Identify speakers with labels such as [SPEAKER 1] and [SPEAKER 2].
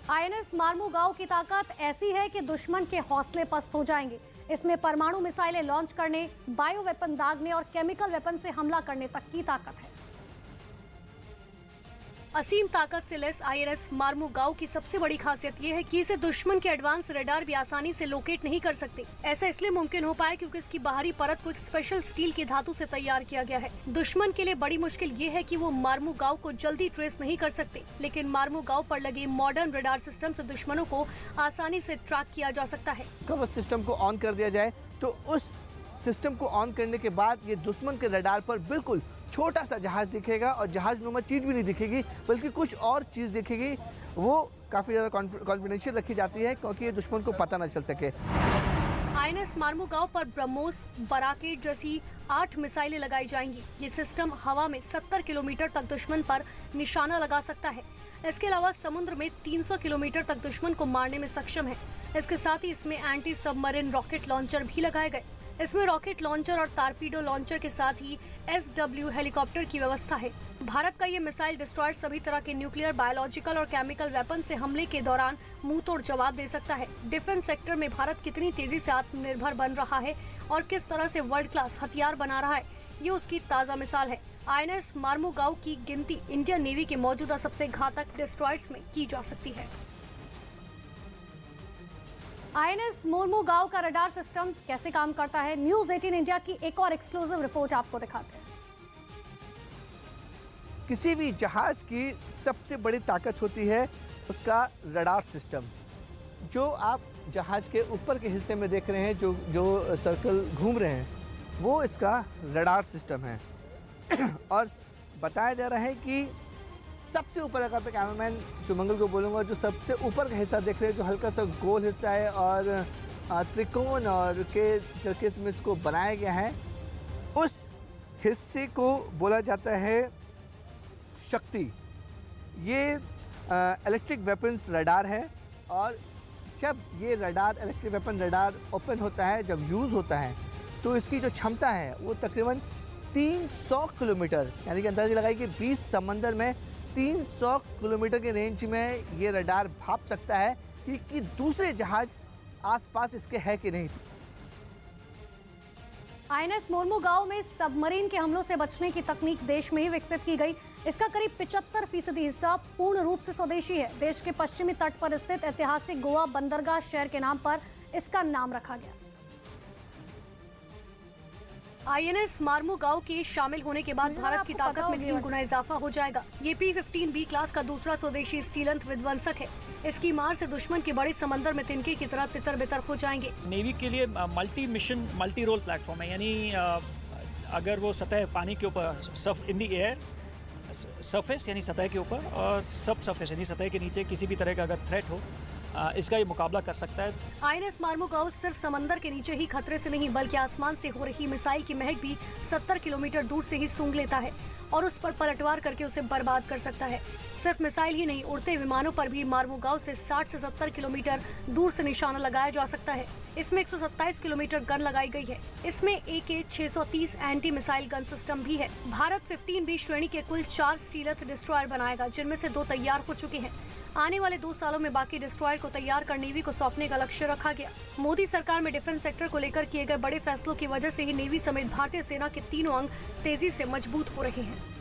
[SPEAKER 1] INS मार्मुगाओ की ताकत ऐसी है कि दुश्मन के हौसले पस्त हो जाएंगे। इसमें परमाणु मिसाइलें लॉन्च करने, बायो वेपन दागने और केमिकल वेपन से हमला करने तक की ताकत है।
[SPEAKER 2] असीम ताकत से लेस आईएनएस मार्मुगाओ की सबसे बड़ी खासियत ये है कि इसे दुश्मन के एडवांस रडार भी आसानी से लोकेट नहीं कर सकते। ऐसा इसलिए मुमकिन हो पाया क्योंकि इसकी बाहरी परत को एक स्पेशल स्टील की धातु से तैयार किया गया है। दुश्मन के लिए बड़ी मुश्किल ये है कि वो मार्मुगाओ को जल्दी ट्रेस नहीं कर सकते, लेकिन मार्मुगाओ पर लगे मॉडर्न रडार सिस्टम से दुश्मनों को आसानी से ट्रैक किया जा सकता है।
[SPEAKER 3] जब उस सिस्टम को ऑन कर दिया जाए तो उस सिस्टम को ऑन करने के बाद ये दुश्मन के रडार पर बिल्कुल छोटा सा जहाज दिखेगा और जहाज नुमा चीज भी नहीं दिखेगी, बल्कि कुछ और चीज दिखेगी। वो काफी ज्यादा कॉन्फिडेंशियल रखी जाती है क्योंकि ये दुश्मन को पता न चल सके।
[SPEAKER 2] आईएनएस मार्मुगाओ पर ब्रह्मोस, बराकेट जैसी 8 मिसाइलें लगाई जाएंगी। ये सिस्टम हवा में 70 किलोमीटर तक दुश्मन पर निशाना लगा सकता है। इसके अलावा समुद्र में 300 किलोमीटर तक दुश्मन को मारने में सक्षम है। इसके साथ ही इसमें एंटी सबमरीन रॉकेट लॉन्चर भी लगाए गए। इसमें रॉकेट लॉन्चर और टारपीडो लॉन्चर के साथ ही SW हेलीकॉप्टर की व्यवस्था है। भारत का ये मिसाइल डिस्ट्रॉयर सभी तरह के न्यूक्लियर, बायोलॉजिकल और केमिकल वेपन से हमले के दौरान मुंह तोड़ जवाब दे सकता है। डिफेंस सेक्टर में भारत कितनी तेजी से आत्मनिर्भर बन रहा है और किस तरह से वर्ल्ड क्लास हथियार बना रहा है, ये उसकी ताज़ा मिसाल है। आईएनएस मार्मुगाओ की गिनती इंडियन नेवी के मौजूदा सबसे घातक डिस्ट्रॉयर्स में की जा सकती है।
[SPEAKER 1] आईएनएस मार्मुगाओ का रडार सिस्टम कैसे काम करता है, न्यूज 18 इंडिया की एक और एक्सक्लूसिव रिपोर्ट आपको दिखाते हैं।
[SPEAKER 3] किसी भी जहाज की सबसे बड़ी ताकत होती है उसका रडार सिस्टम। जो आप जहाज के ऊपर के हिस्से में देख रहे हैं, जो सर्कल घूम रहे हैं, वो इसका रडार सिस्टम है। और बताया जा रहा है कि सबसे ऊपर, अगर मैं कैमरामैन मंगल को बोलूँगा, जो सबसे ऊपर का हिस्सा देख रहे हैं, जो हल्का सा गोल हिस्सा है और त्रिकोण और के किस्म इसको बनाया गया है, उस हिस्से को बोला जाता है शक्ति। ये इलेक्ट्रिक वेपन्स रडार है और जब ये radar, electric weapon radar open होता है, जब यूज़ होता है, तो इसकी जो क्षमता है वो तकरीबन 300 किलोमीटर, यानी कि अंदाजा लगाइए कि 20 समंदर में 300 किलोमीटर के रेंज में ये रडार भाप सकता है कि दूसरे जहाज आसपास इसके है कि नहीं।
[SPEAKER 1] आईएनएस मार्मुगाओ में सबमरीन के हमलों से बचने की तकनीक देश में ही विकसित की गई। इसका करीब 75% हिस्सा पूर्ण रूप से स्वदेशी है। देश के पश्चिमी तट पर स्थित ऐतिहासिक गोवा बंदरगाह शहर के नाम पर इसका नाम रखा गया।
[SPEAKER 2] आईएनएस मार्मुगाओ के शामिल होने के बाद भारत की ताकत में 3 गुना इजाफा हो जाएगा। ये P-15B क्लास का दूसरा स्वदेशी स्टीलंत विध्वंसक है। इसकी मार से दुश्मन के बड़े समंदर में तिनके की तरह तितर बितर हो जाएंगे।
[SPEAKER 4] नेवी के लिए multi mission, multi role platform है, यानी अगर वो सतह पानी के ऊपर, इन द एयर, सरफेस यानी सतह के ऊपर, और सब सरफेस यानी सतह के नीचे किसी भी तरह का अगर थ्रेट हो, इसका ये मुकाबला कर सकता है।
[SPEAKER 2] आईएनएस मार्मुगाओ सिर्फ समंदर के नीचे ही खतरे से नहीं, बल्कि आसमान से हो रही मिसाइल की महक भी 70 किलोमीटर दूर से ही सूंघ लेता है और उस पर पलटवार करके उसे बर्बाद कर सकता है। सिर्फ मिसाइल ही नहीं, उड़ते विमानों पर भी मार्मुगाओ से 60 से 70 किलोमीटर दूर से निशाना लगाया जा सकता है। इसमें 127 किलोमीटर गन लगाई गई है। इसमें AK-630 anti missile gun system भी है। भारत 15B श्रेणी के कुल 4 स्टीलथ डिस्ट्रॉयर बनाएगा, जिनमें से 2 तैयार हो चुके हैं। आने वाले 2 सालों में बाकी डिस्ट्रॉयर को तैयार कर नेवी को सौंपने का लक्ष्य रखा गया। मोदी सरकार में डिफेंस सेक्टर को लेकर किए गए बड़े फैसलों की वजह से ही नेवी समेत भारतीय सेना के तीनों अंग तेजी से मजबूत हो रहे हैं।